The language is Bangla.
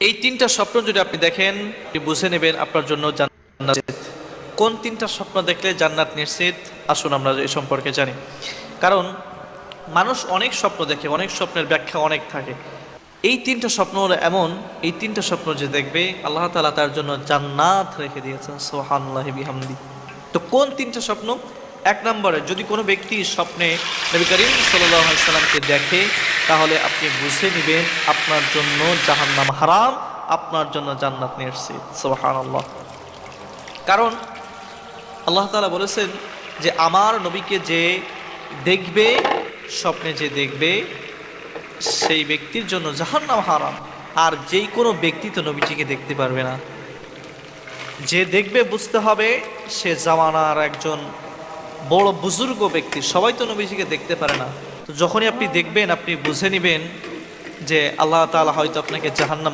এই তিনটা স্বপ্ন যদি আপনি দেখেন, আপনি বুঝে নেবেন আপনার জন্য জান্নাত। কোন তিনটা স্বপ্ন দেখলে জান্নাত নিশ্চিত, আসুন আমরা এই সম্পর্কে জানি। কারণ মানুষ অনেক স্বপ্ন দেখে, অনেক স্বপ্নের ব্যাখ্যা অনেক থাকে। এই তিনটা স্বপ্ন হলো এমন, এই তিনটা স্বপ্ন যে দেখবে আল্লাহ তাআলা তার জন্য জান্নাত রেখে দিয়েছেন। সুবহানাল্লাহি বিহামদি। তো কোন তিনটা স্বপ্ন? এক নম্বরে, যদি কোনো ব্যক্তি স্বপ্নে নবী করিম সাল্লাল্লাহু আলাইহি সাল্লামকে দেখে, তাহলে আপনি বুঝে নেবেন আপনার জন্য জাহান্নাম হারাম, আপনার জন্য জান্নাত নিশ্চিত। সুবহানাল্লাহ। কারণ আল্লাহ তাআলা বলেছেন যে আমার নবীকে যে দেখবে, স্বপ্নে যে দেখবে, সেই ব্যক্তির জন্য জাহান্নাম হারাম। আর যেই কোনো ব্যক্তি তো নবীজিকে দেখতে পারবে না। যে দেখবে বুঝতে হবে সে জামানার একজন বড় বুজুর্গ ব্যক্তি। সবাই তো নবীজিকে দেখতে পারে না। তো যখনই আপনি দেখবেন, আপনি বুঝে নেবেন যে আল্লাহ তাআলা হয়তো আপনাকে জাহান্নাম